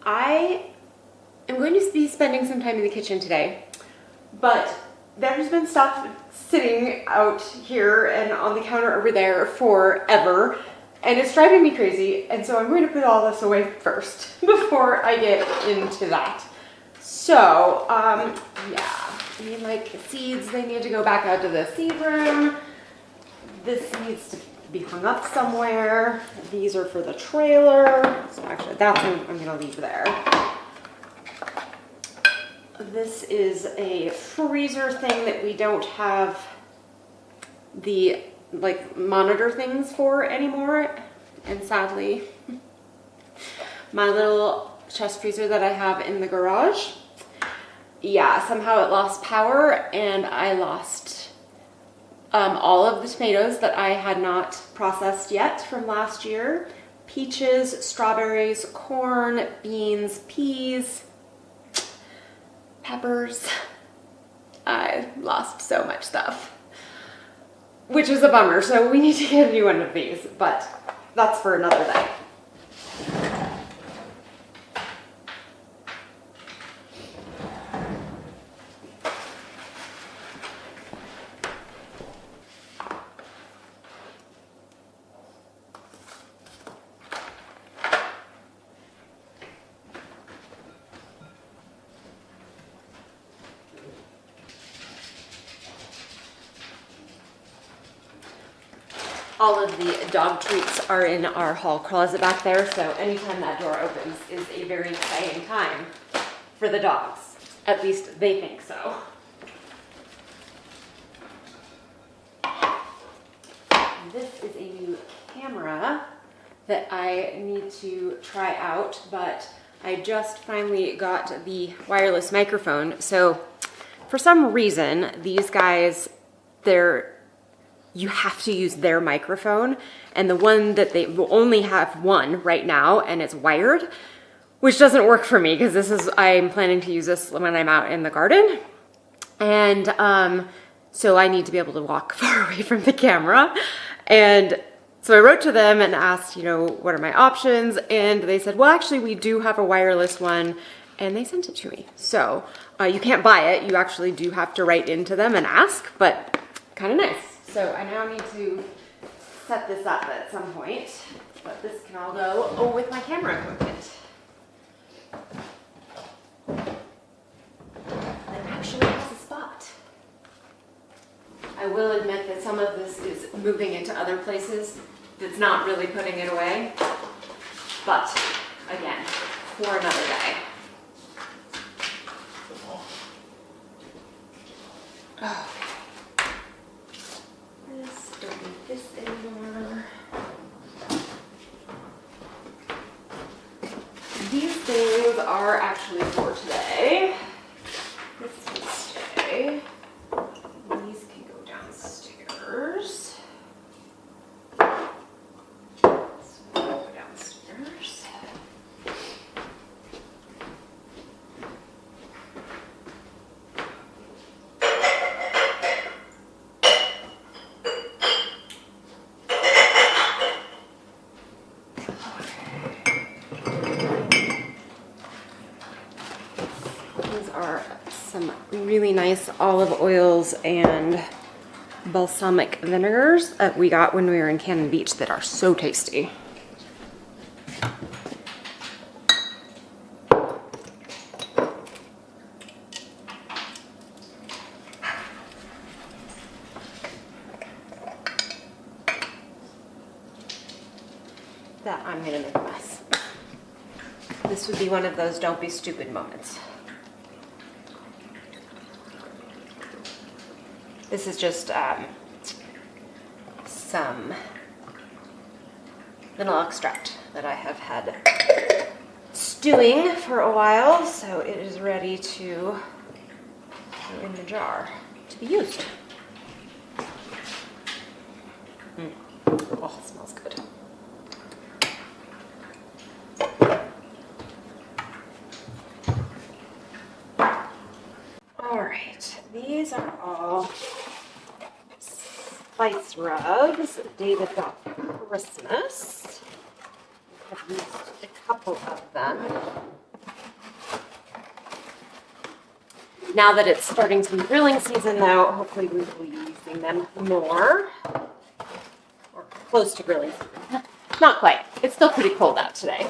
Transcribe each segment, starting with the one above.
I am going to be spending some time in the kitchen today, but there's been stuff sitting out here and on the counter over there forever, and it's driving me crazy, and so I'm going to put all this away first before I get into that. So, yeah, I mean, like seeds, they need to go back out to the seed room. This needs to be hung up somewhere. These are for the trailer. So actually that's what I'm gonna leave there. This is a freezer thing that we don't have the like monitor things for anymore. And sadly, my little chest freezer that I have in the garage, yeah, somehow it lost power and I lost all of the tomatoes that I had not processed yet from last year. Peaches, strawberries, corn, beans, peas, peppers. I lost so much stuff, which is a bummer. So we need to get a new one of these, but that's for another day. All of the dog treats are in our hall closet back there, so anytime that door opens is a very exciting time for the dogs. At least they think so. This is a new camera that I need to try out, but I just finally got the wireless microphone. So for some reason, these guys, you have to use their microphone, and the one that they will only have one right now, and it's wired, which doesn't work for me because I'm planning to use this when I'm out in the garden. And so I need to be able to walk far away from the camera. And so I wrote to them and asked, what are my options? And they said, well, actually we do have a wireless one, and they sent it to me. So you can't buy it. You actually do have to write into them and ask, but kind of nice. So I now need to set this up at some point, but this can all go with my camera equipment. It actually has a spot. I will admit that some of this is moving into other places. That's not really putting it away, but again, for another day. Oh. Don't need this anymore. These things are actually for today. This can stay. These can go downstairs. This will go downstairs. Some really nice olive oils and balsamic vinegars that we got when we were in Cannon Beach that are so tasty. That I'm gonna make a mess. This would be one of those don't be stupid moments. This is just some vanilla extract that I have had stewing for a while, so it is ready to go in the jar to be used. Oh, it smells good. All right, these are all spice rubs that David got for Christmas. I've used a couple of them. Now that it's starting to be grilling season though, hopefully we will be using them more. Or close to grilling season. Not quite. It's still pretty cold out today.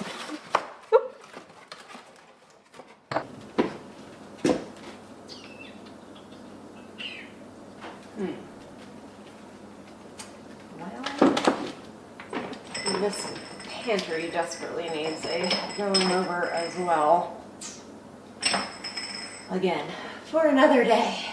This pantry desperately needs a going over as well. Again, for another day.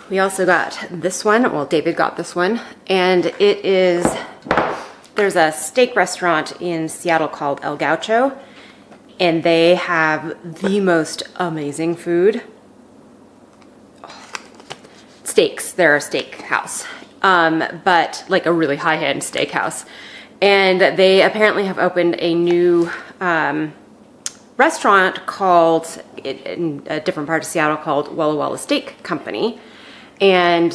We also got this one, well, David got this one, and it is, there's a steak restaurant in Seattle called El Gaucho, and they have the most amazing food. Steaks, they're a steak house, but like a really high-end steakhouse. And they apparently have opened a new restaurant called, in a different part of Seattle, called Walla Walla Steak Company. And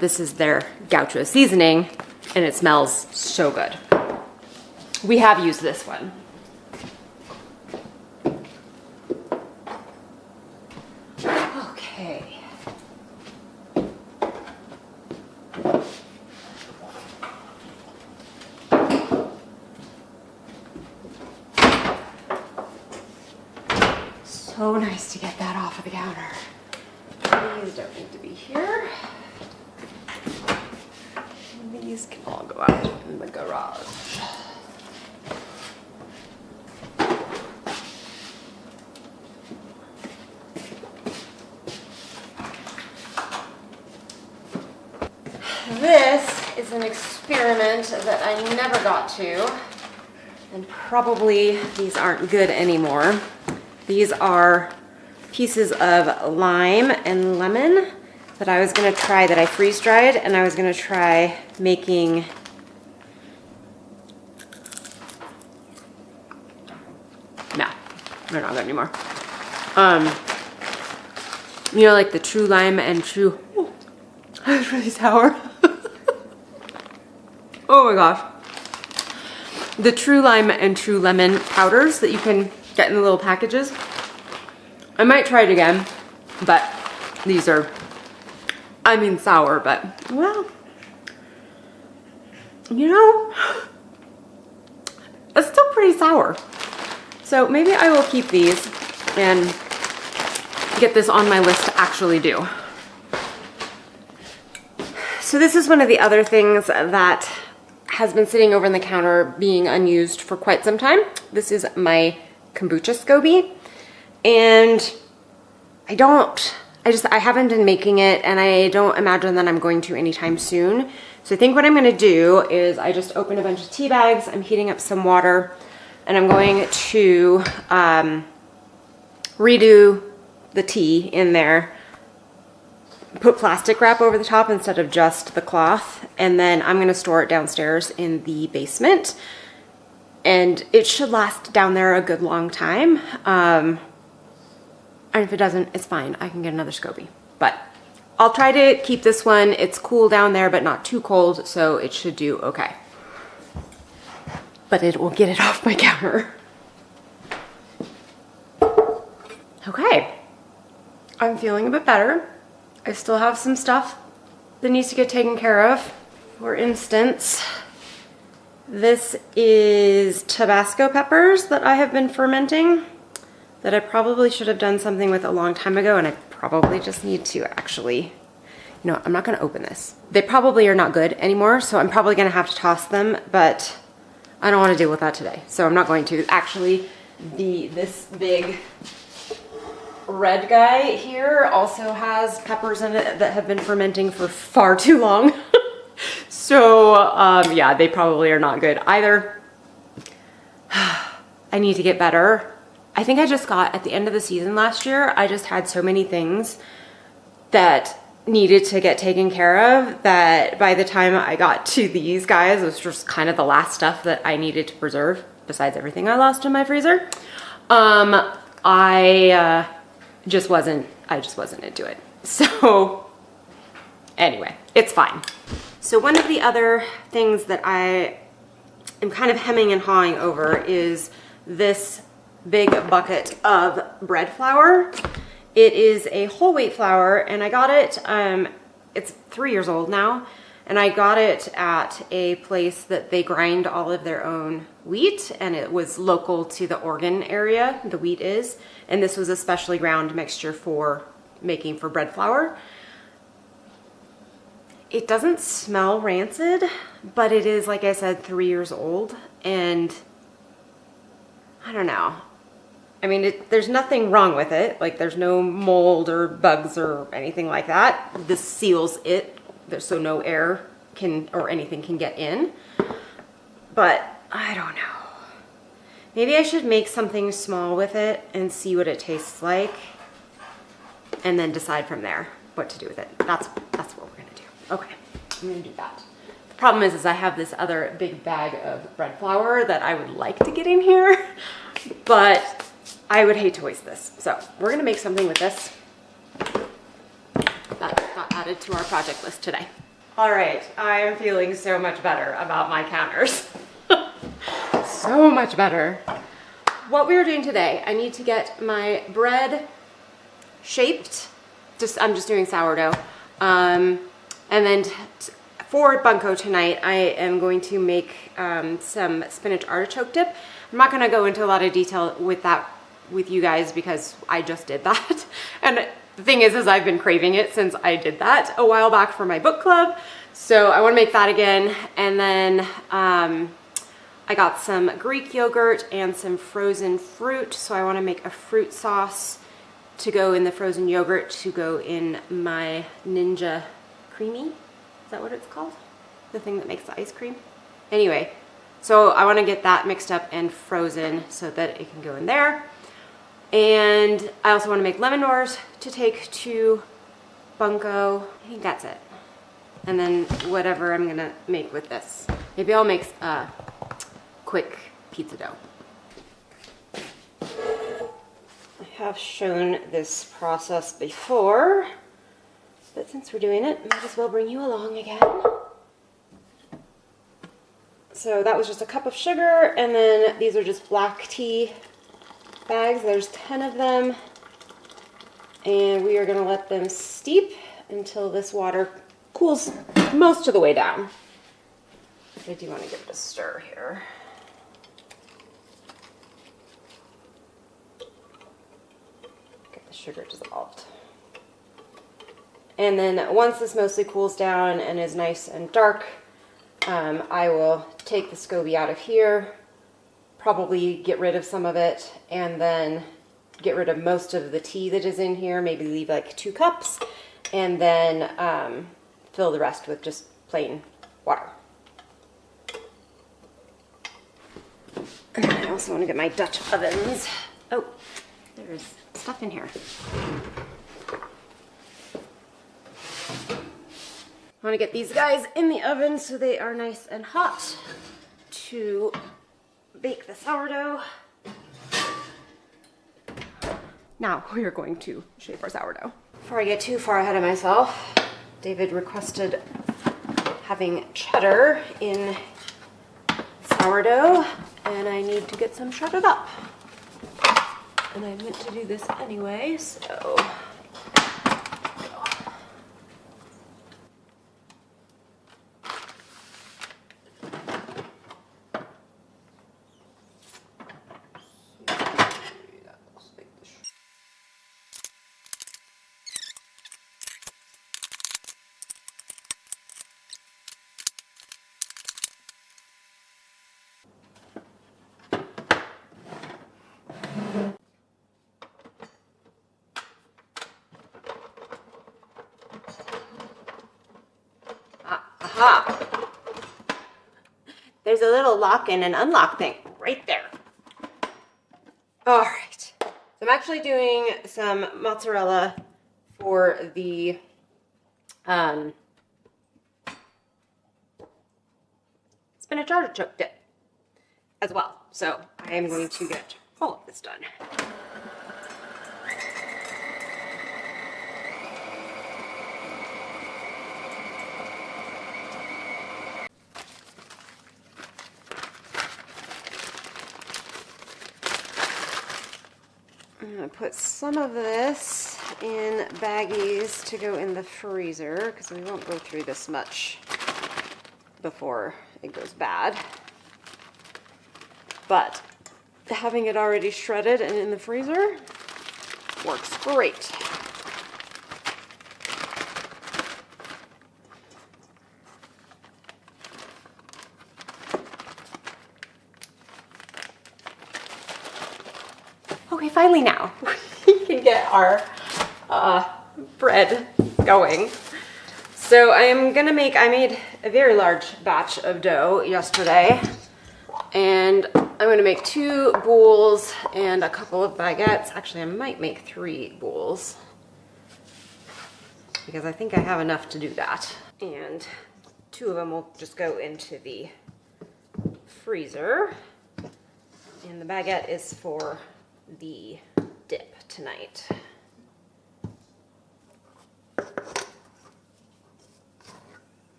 this is their gaucho seasoning, and it smells so good. We have used this one. Okay. So nice to get that off of the counter. These don't need to be here. These can all go out in the garage. This is an experiment that I never got to, and probably these aren't good anymore. These are pieces of lime and lemon that I was gonna try, that I freeze dried, and I was gonna try making no, they're not good anymore. You know, like the true lime and true, oh, that was really sour. Oh my gosh. The true lime and true lemon powders that you can get in the little packages. I might try it again, but these are, I mean, sour, but, well, you know, it's still pretty sour. So maybe I will keep these and get this on my list to actually do. So this is one of the other things that has been sitting over on the counter being unused for quite some time. This is my kombucha SCOBY. And I haven't been making it, and I don't imagine that I'm going to anytime soon. So I think what I'm gonna do is I just open a bunch of tea bags, I'm heating up some water, and I'm going to redo the tea in there, put plastic wrap over the top instead of just the cloth, and then I'm gonna store it downstairs in the basement. And it should last down there a good long time. And if it doesn't, it's fine. I can get another SCOBY. But I'll try to keep this one. It's cool down there, but not too cold, so it should do okay. But it will get it off my counter. Okay. I'm feeling a bit better. I still have some stuff that needs to get taken care of. For instance, this is Tabasco peppers that I have been fermenting, that I probably should have done something with a long time ago, and I probably just need to actually, I'm not gonna open this. They probably are not good anymore, so I'm probably gonna have to toss them, but I don't wanna deal with that today. So I'm not going to. Actually, this big red guy here also has peppers in it that have been fermenting for far too long. So yeah, they probably are not good either. I need to get better. I think I just got, at the end of the season last year, I just had so many things that needed to get taken care of that by the time I got to these guys, it was just kind of the last stuff that I needed to preserve, besides everything I lost in my freezer. I just wasn't into it. So Anyway, it's fine. So one of the other things that I am kind of hemming and hawing over is this big bucket of bread flour. It is a whole wheat flour, and I got it, it's 3 years old now, and I got it at a place that they grind all of their own wheat, and it was local to the Oregon area, the wheat is, and this was a specially ground mixture for making for bread flour. It doesn't smell rancid, but it is, like I said, 3 years old, and I don't know. I mean, there's nothing wrong with it. Like, there's no mold or bugs or anything like that. This seals it, so no air can or anything can get in. But I don't know. Maybe I should make something small with it and see what it tastes like, and then decide from there what to do with it. That's what we're gonna do. Okay, I'm gonna do that. The problem is I have this other big bag of bread flour that I would like to get in here, but I would hate to waste this. So we're gonna make something with this. That got added to our project list today. All right, I am feeling so much better about my counters. So much better. What we are doing today, I need to get my bread shaped. I'm just doing sourdough. And then for bunco tonight, I am going to make some spinach artichoke dip. I'm not gonna go into a lot of detail with that with you guys because I just did that. And the thing is I've been craving it since I did that a while back for my book club. So I wanna make that again. And then I got some Greek yogurt and some frozen fruit. So I wanna make a fruit sauce to go in the frozen yogurt to go in my Ninja Creami. Is that what it's called? The thing that makes the ice cream? Anyway, so I wanna get that mixed up and frozen so that it can go in there. And I also wanna make lemon doors to take to bunco. I think that's it. And then whatever I'm gonna make with this. Maybe I'll make a quick pizza dough. I have shown this process before, but since we're doing it, might as well bring you along again. So that was just a cup of sugar, and then these are just black tea bags. There's 10 of them, and we are gonna let them steep until this water cools most of the way down. I do want to give it a stir here. Get the sugar dissolved. And then once this mostly cools down and is nice and dark, I will take the SCOBY out of here, probably get rid of some of it, and then get rid of most of the tea that is in here, maybe leave like 2 cups, and then fill the rest with just plain water. And then I also want to get my Dutch ovens. Oh, there's stuff in here. I want to get these guys in the oven so they are nice and hot to bake the sourdough. Now we are going to shape our sourdough. Before I get too far ahead of myself, David requested having cheddar in sourdough, and I need to get some shredded up. And I meant to do this anyway, so. Aha! There's a little lock and an unlock thing right there. All right, so I'm actually doing some mozzarella for the spinach artichoke dip as well. So I am going to get all of this done. gonna put some of this in baggies to go in the freezer because we won't go through this much before it goes bad. But having it already shredded and in the freezer works great. Okay, finally now we can get our bread going. So I made a very large batch of dough yesterday, and I'm gonna make 2 bowls and a couple of baguettes. Actually, I might make 3 bowls because I think I have enough to do that. And 2 of them will just go into the freezer. And the baguette is for the dip tonight.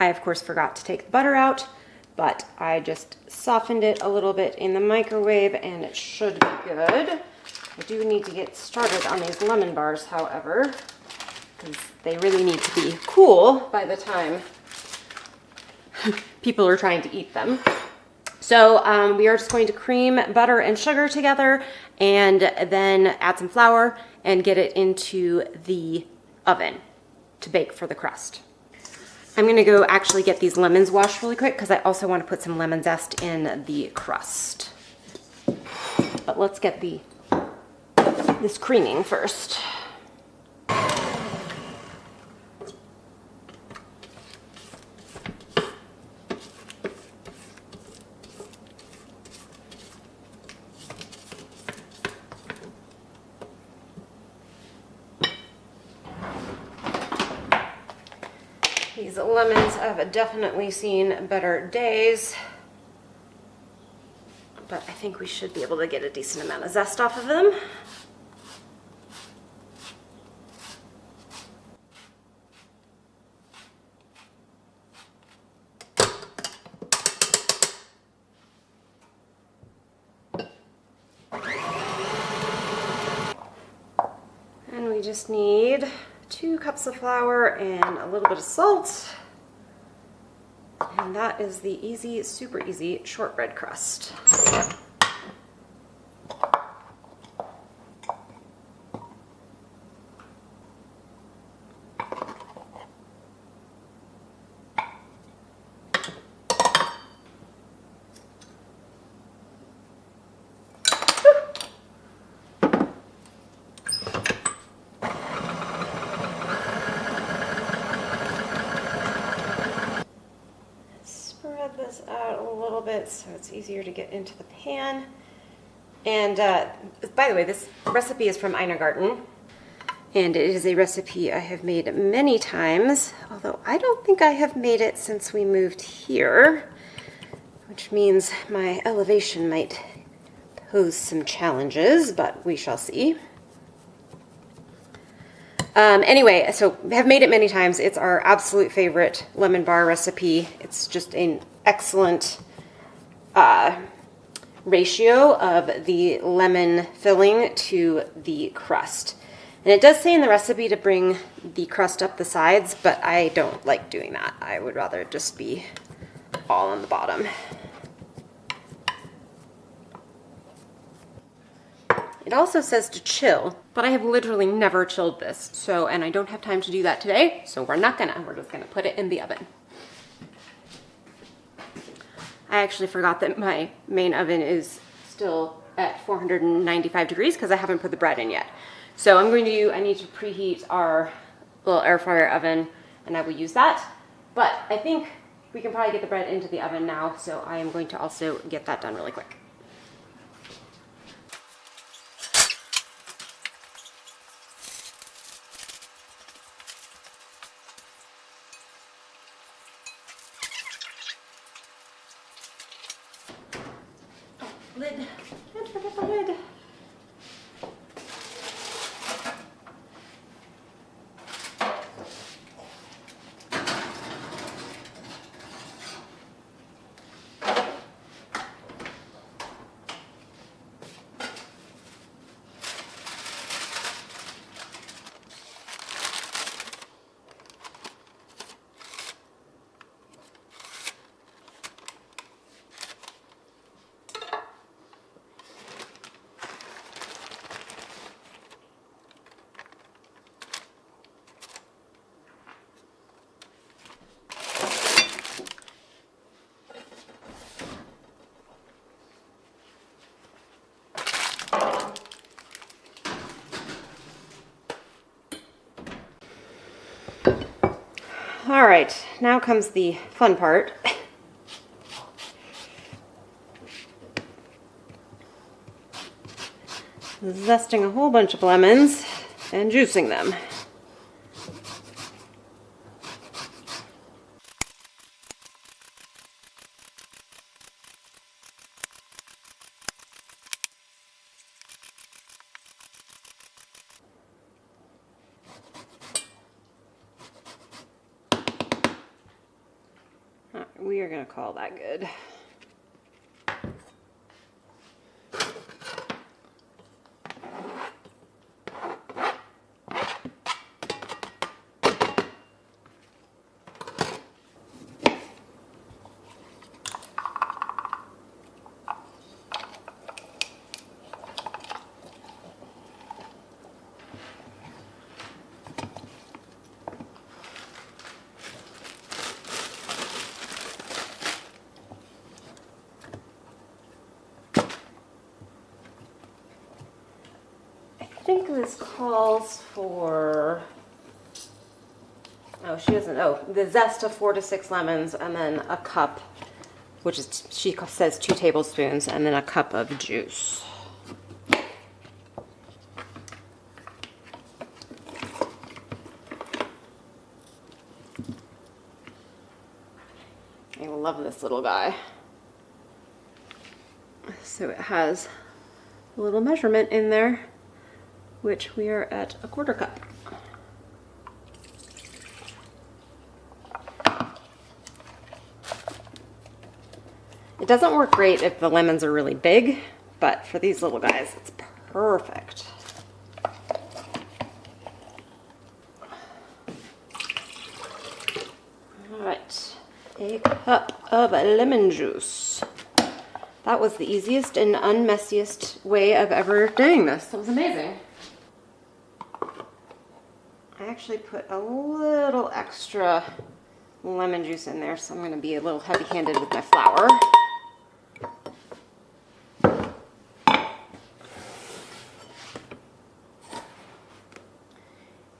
I, of course, forgot to take the butter out, but I just softened it a little bit in the microwave and it should be good. I do need to get started on these lemon bars, however, because they really need to be cool by the time people are trying to eat them. So we are just going to cream butter and sugar together and then add some flour and get it into the oven to bake for the crust. I'm gonna go actually get these lemons washed really quick because I also want to put some lemon zest in the crust. But let's get this creaming first. These lemons have definitely seen better days, but I think we should be able to get a decent amount of zest off of them. And we just need 2 cups of flour and a little bit of salt. And that is the easy, super easy shortbread crust. This out a little bit so it's easier to get into the pan. And by the way, this recipe is from Einar Garten, and it is a recipe I have made many times, although I don't think I have made it since we moved here, which means my elevation might pose some challenges, but we shall see. Anyway, so have made it many times. It's our absolute favorite lemon bar recipe. It's just an excellent ratio of the lemon filling to the crust. And it does say in the recipe to bring the crust up the sides, but I don't like doing that. I would rather it just be all on the bottom. It also says to chill, but I have literally never chilled this, and I don't have time to do that today, so we're just gonna put it in the oven. I actually forgot that my main oven is still at 495 degrees because I haven't put the bread in yet. So I need to preheat our little air fryer oven, and I will use that. But I think we can probably get the bread into the oven now, so I am going to also get that done really quick. Lid. Don't forget the lid. All right, now comes the fun part. Zesting a whole bunch of lemons and juicing them. We are going to call that good. I think this calls for, oh, she doesn't, oh, the zest of 4 to 6 lemons, and then a cup, which is, she says 2 tablespoons, and then a cup of juice. I love this little guy. So it has a little measurement in there, which we are at a 1/4 cup. It doesn't work great if the lemons are really big, but for these little guys, it's perfect. All right, a cup of lemon juice. That was the easiest and unmessiest way of ever doing this. That was amazing. I actually put a little extra lemon juice in there, so I'm going to be a little heavy-handed with my flour.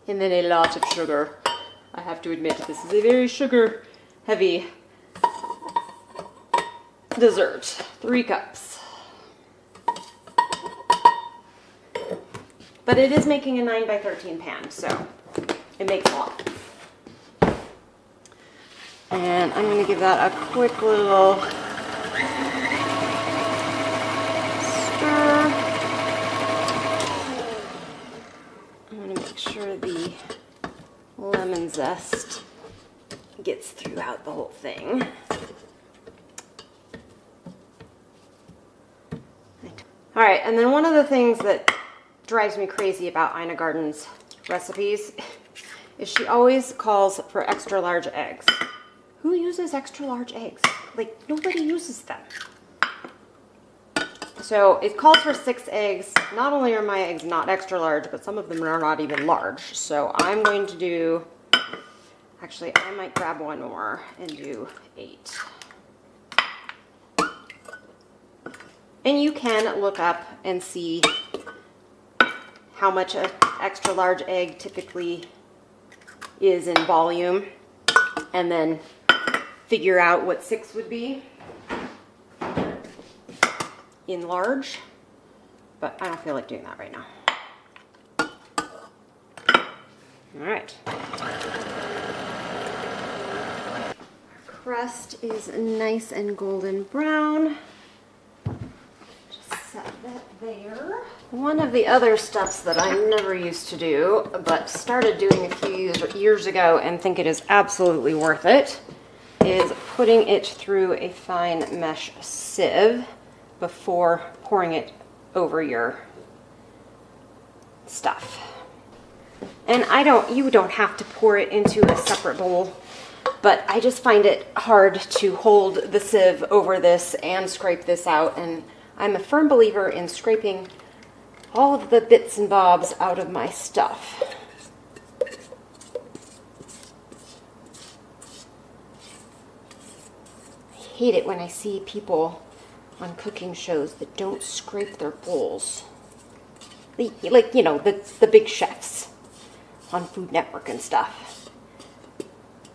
And then a lot of sugar. I have to admit, this is a very sugar-heavy dessert. 3 cups. But it is making a 9 by 13 pan, so it makes a lot. And I'm going to give that a quick little stir. I'm going to make sure the lemon zest gets throughout the whole thing. All right, and then one of the things that drives me crazy about Ina Garden's recipes is she always calls for extra large eggs. Who uses extra large eggs? Like, nobody uses them. So it calls for 6 eggs. Not only are my eggs not extra large, but some of them are not even large. So I'm going to do, actually I might grab one more and do 8. And you can look up and see how much an extra large egg typically is in volume, and then figure out what 6 would be in large, but I don't feel like doing that right now. All right. Crust is nice and golden brown. Just set that there. One of the other stuffs that I never used to do, but started doing a few years ago and think it is absolutely worth it, is putting it through a fine mesh sieve before pouring it over your stuff. And you don't have to pour it into a separate bowl, but I just find it hard to hold the sieve over this and scrape this out, and I'm a firm believer in scraping all of the bits and bobs out of my stuff. I hate it when I see people on cooking shows that don't scrape their bowls. Like, you know, the big chefs on Food Network and stuff.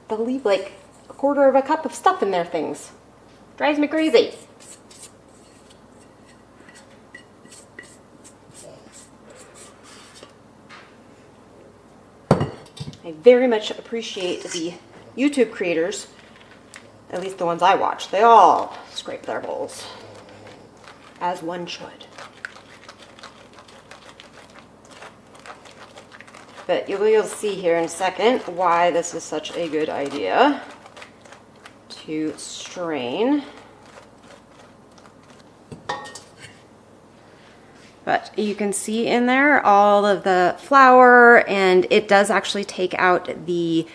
They'll leave like a quarter of a cup of stuff in their things. Drives me crazy. I very much appreciate the YouTube creators, at least the ones I watch. They all scrape their bowls, as one should. But you'll see here in a second why this is such a good idea to strain. But you can see in there all of the flour, and it does actually take out the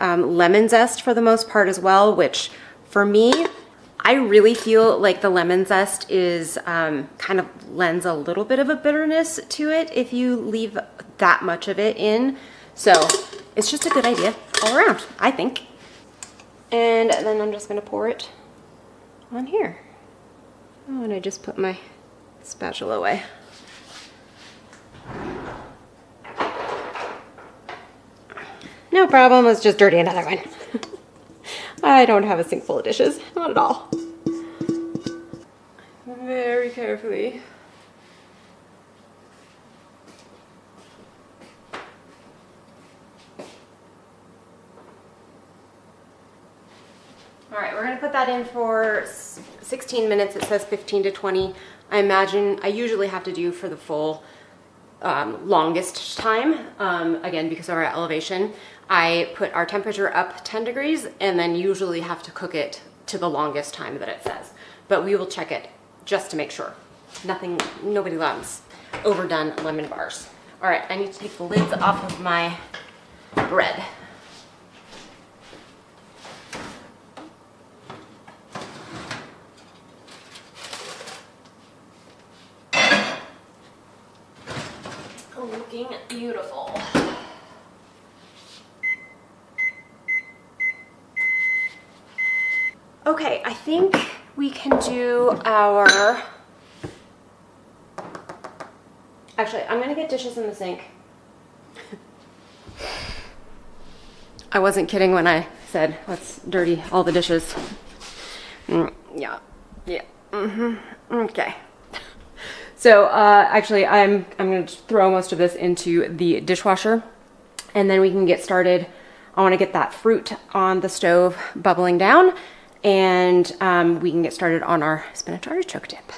lemon zest for the most part as well, which for me, I really feel like the lemon zest is kind of lends a little bit of a bitterness to it if you leave that much of it in. So it's just a good idea all around, I think. And then I'm just gonna pour it on here. Oh, and I just put my spatula away. No problem, let's just dirty another one. I don't have a sink full of dishes, not at all. Very carefully. All right, we're gonna put that in for 16 minutes. It says 15 to 20. I imagine I usually have to do for the full longest time. Again, because of our elevation, I put our temperature up 10 degrees and then usually have to cook it to the longest time that it says. But we will check it just to make sure. Nobody loves overdone lemon bars. All right, I need to take the lids off of my bread. Looking beautiful. Okay, I think we can do our... Actually, I'm gonna get dishes in the sink. I wasn't kidding when I said, let's dirty all the dishes. Yeah. Okay. So actually, I'm going to throw most of this into the dishwasher, and then we can get started. I want to get that fruit on the stove bubbling down, and we can get started on our spinach artichoke dip.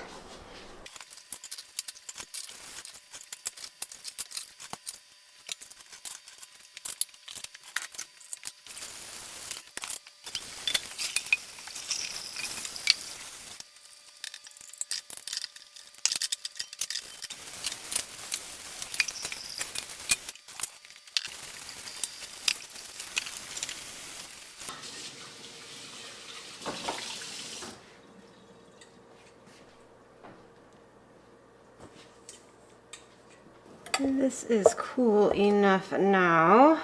This is cool enough now.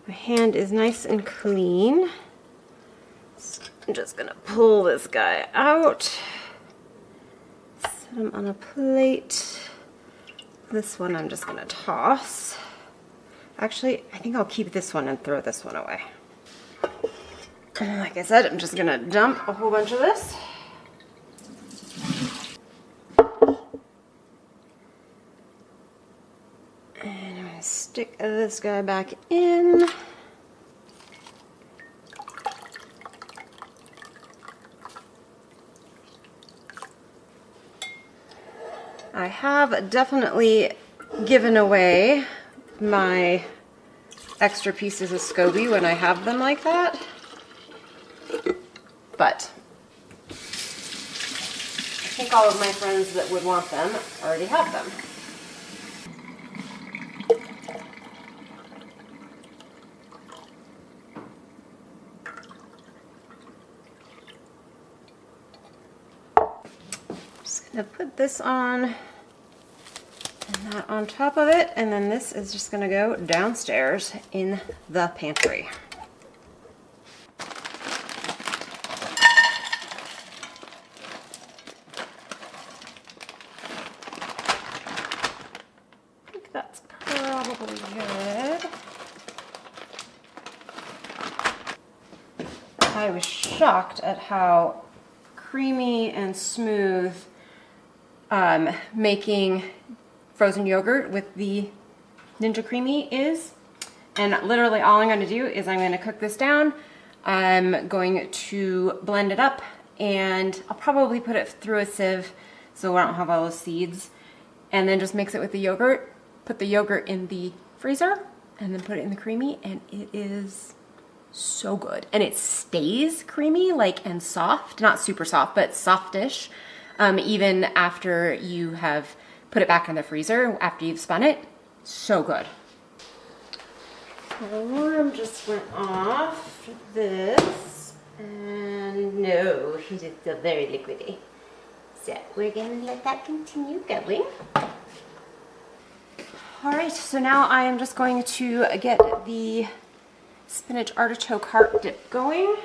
My hand is nice and clean. So I'm just gonna pull this guy out. Set them on a plate. This one I'm just gonna toss. Actually, I think I'll keep this one and throw this one away. And like I said, I'm just gonna dump a whole bunch of this. And I'm gonna stick this guy back in. I have definitely given away my extra pieces of SCOBY when I have them like that, but I think all of my friends that would want them already have them. Just gonna put this on and that on top of it, and then this is just gonna go downstairs in the pantry. I think that's probably good. I was shocked at how creamy and smooth making frozen yogurt with the Ninja Creami is. And literally all I'm going to do is I'm going to cook this down. I'm going to blend it up, and I'll probably put it through a sieve so I don't have all those seeds, and then just mix it with the yogurt, put the yogurt in the freezer, and then put it in the creamy, and it is so good. And it stays creamy, like, and soft, not super soft, but softish, even after you have put it back in the freezer after you've spun it. So good. Alarm just went off this, and no, it is still very liquidy. So we're going to let that continue going. All right, so now I am just going to get the spinach artichoke heart dip going.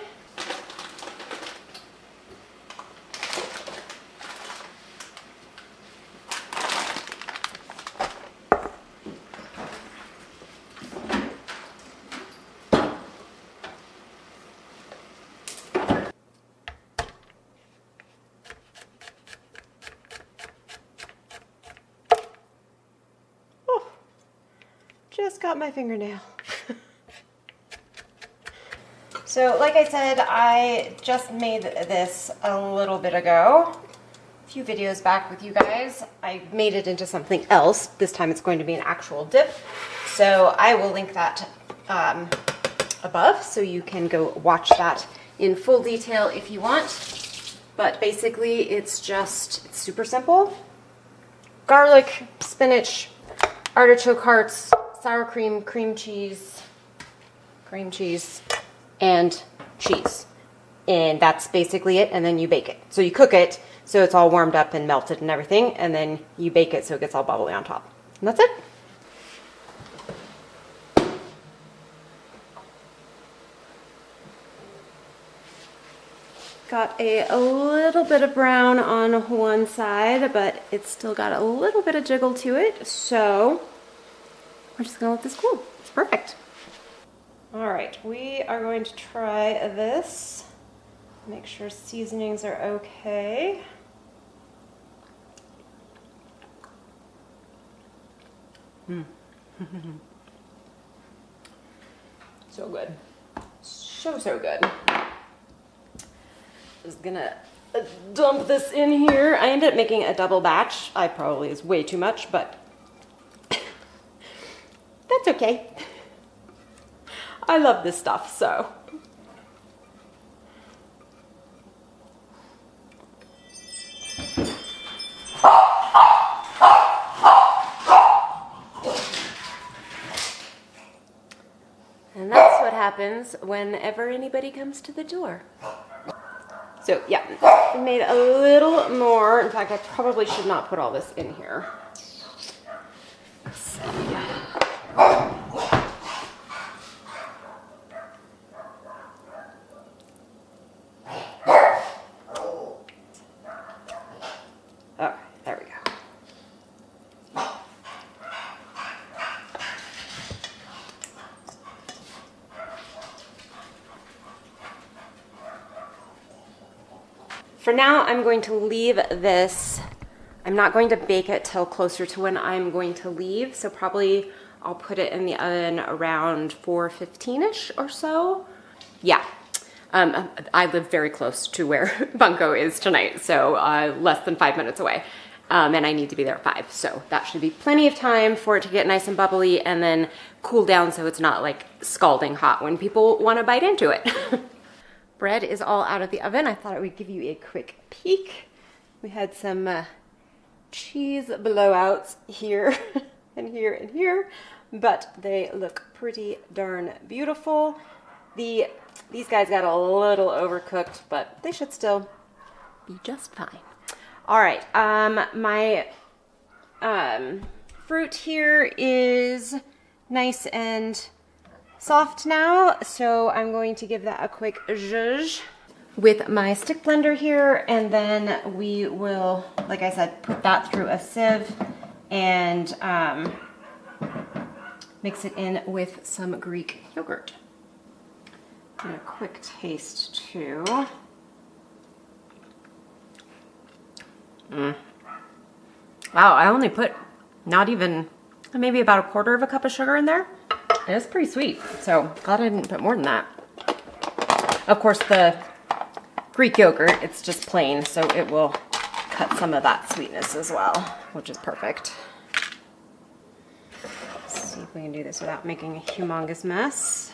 Just got my fingernail. So like I said, I just made this a little bit ago, a few videos back with you guys. I made it into something else. This time it's going to be an actual dip. So I will link that above so you can go watch that in full detail if you want. But basically it's super simple. Garlic, spinach, artichoke hearts, sour cream, cream cheese, and cheese. And that's basically it, and then you bake it. So you cook it so it's all warmed up and melted and everything, and then you bake it so it gets all bubbly on top. And that's it. Got a little bit of brown on one side, but it's still got a little bit of jiggle to it, so we're just gonna let this cool. It's perfect. All right, we are going to try this. Make sure seasonings are okay. So good. So good. Just gonna dump this in here. I ended up making a double batch. I probably is way too much, but that's okay. I love this stuff, so. And that's what happens whenever anybody comes to the door. So yeah, I made a little more. In fact, I probably should not put all this in here. Let's see. For now, I'm going to leave this. I'm not going to bake it till closer to when I'm going to leave. So probably I'll put it in the oven around 4:15-ish or so. Yeah. I live very close to where Bunco is tonight, so less than 5 minutes away. And I need to be there at 5, so that should be plenty of time for it to get nice and bubbly and then cool down so it's not like scalding hot when people want to bite into it. Bread is all out of the oven. I thought I would give you a quick peek. We had some cheese blowouts here and here and here, but they look pretty darn beautiful. These guys got a little overcooked, but they should still be just fine. All right, my fruit here is nice and soft now, so I'm going to give that a quick zhuzh with my stick blender here, and then we will, like I said, put that through a sieve and mix it in with some Greek yogurt. And a quick taste too. Wow, I only put not even, maybe about 1/4 cup of sugar in there. And it's pretty sweet, so glad I didn't put more than that. Of course, the Greek yogurt, it's just plain, so it will cut some of that sweetness as well, which is perfect. Let's see if we can do this without making a humongous mess.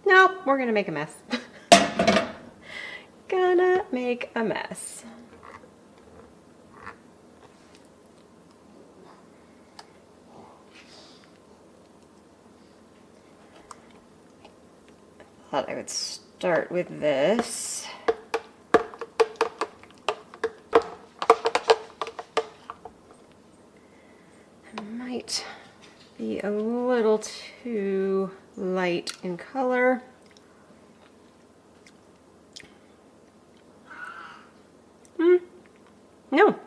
Nope, we're gonna make a mess. Gonna make a mess. Thought I would start with this. It might be a little too light in color. No.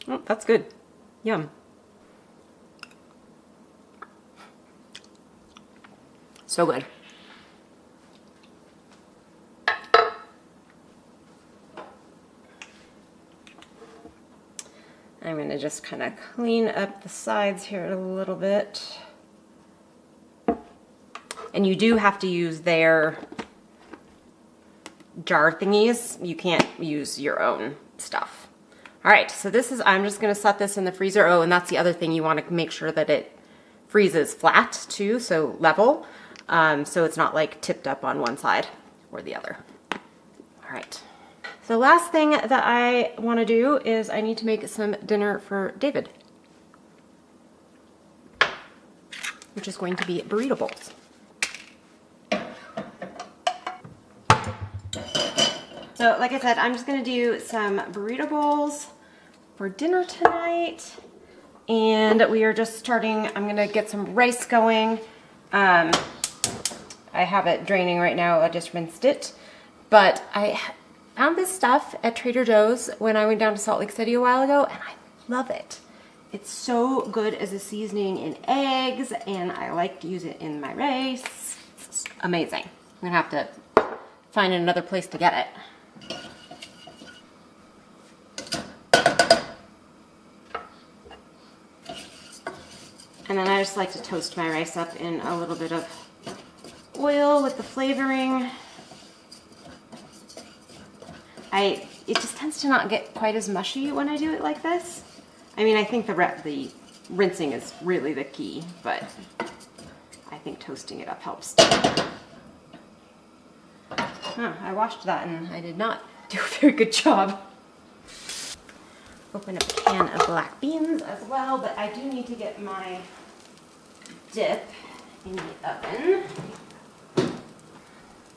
Oh, that's good. Yum. So good. I'm going to just kind of clean up the sides here a little bit. And you do have to use their jar thingies. You can't use your own stuff. All right, so this is, I'm just gonna set this in the freezer. Oh, and that's the other thing, you wanna make sure that it freezes flat too, so level, so it's not like tipped up on one side or the other. All right. So the last thing that I wanna do is I need to make some dinner for David, which is going to be burrito bowls. So like I said, I'm just gonna do some burrito bowls for dinner tonight. And we are just starting, I'm gonna get some rice going. I have it draining right now, I just rinsed it. But I found this stuff at Trader Joe's when I went down to Salt Lake City a while ago, and I love it. It's so good as a seasoning in eggs, and I like to use it in my rice. It's amazing. I'm gonna have to find another place to get it. And then I just like to toast my rice up in a little bit of oil with the flavoring. It just tends to not get quite as mushy when I do it like this. I mean, I think the rinsing is really the key, but I think toasting it up helps. I washed that and I did not do a very good job. Open up a can of black beans as well, but I do need to get my dip in the oven.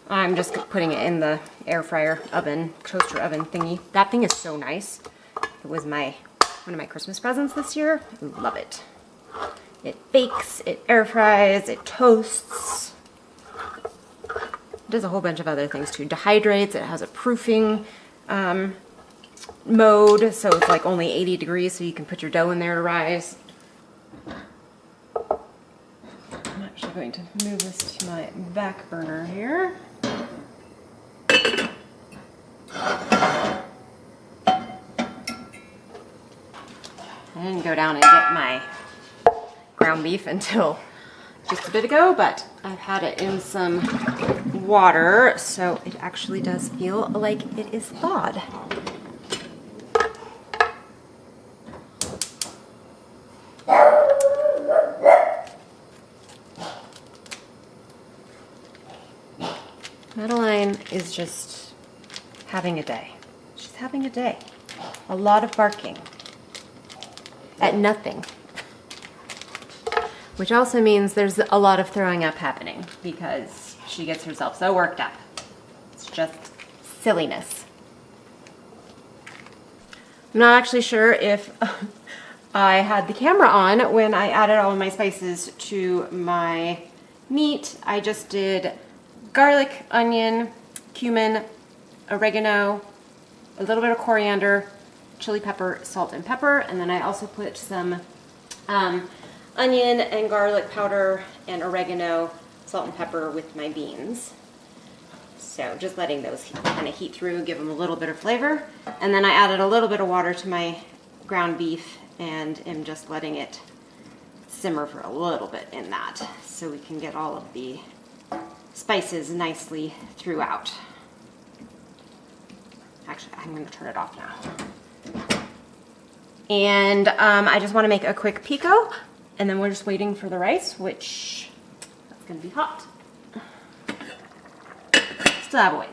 I'm just putting it in the air fryer oven, toaster oven thingy. That thing is so nice. It was one of my Christmas presents this year. I love it. It bakes, it air fries, it toasts. It does a whole bunch of other things too. Dehydrates, it has a proofing mode, so it's like only 80 degrees, so you can put your dough in there to rise. I'm actually going to move this to my back burner here. And go down and get my ground beef until just a bit ago, but I've had it in some water, so it actually does feel like it is thawed. Madeline is just having a day. She's having a day. A lot of barking at nothing. Which also means there's a lot of throwing up happening because she gets herself so worked up. It's just silliness. I'm not actually sure if I had the camera on when I added all of my spices to my meat. I just did garlic, onion, cumin, oregano, a little bit of coriander, chili pepper, salt, and pepper, and then I also put some onion and garlic powder and oregano, salt and pepper with my beans. So just letting those kind of heat through, give them a little bit of flavor. And then I added a little bit of water to my ground beef and am just letting it simmer for a little bit in that so we can get all of the spices nicely throughout. Actually, I'm going to turn it off now. And I just want to make a quick pico, and then we're just waiting for the rice, which that's going to be hot. Still have a ways.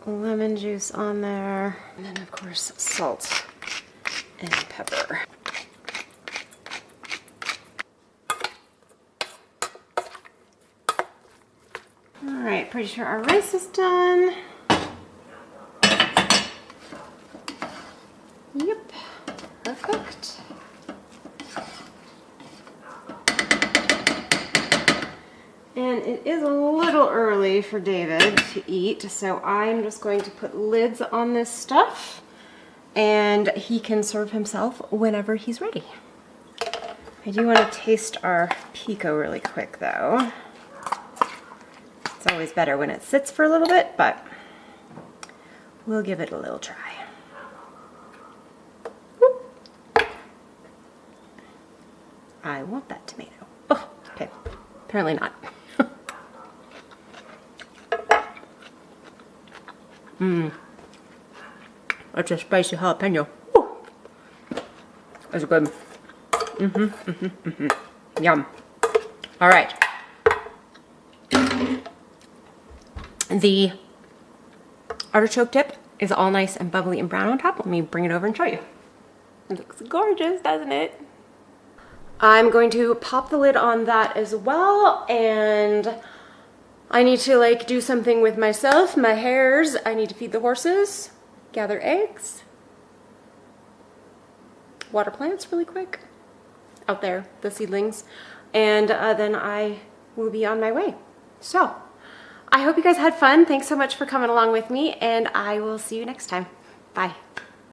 Lemon juice on there, and then of course salt and pepper. All right, pretty sure our rice is done. Yep, perfect. And it is a little early for David to eat, so I'm just going to put lids on this stuff and he can serve himself whenever he's ready. I do want to taste our pico really quick though. It's always better when it sits for a little bit, but we'll give it a little try. I want that tomato. Oh, okay. Apparently not. That's a spicy jalapeno. Woo. That's good. Yum. All right. The artichoke tip is all nice and bubbly and brown on top. Let me bring it over and show you. It looks gorgeous, doesn't it? I'm going to pop the lid on that as well, and I need to do something with myself, my hares. I need to feed the horses, gather eggs, water plants really quick out there, the seedlings, and then I will be on my way. So I hope you guys had fun. Thanks so much for coming along with me, and I will see you next time. Bye.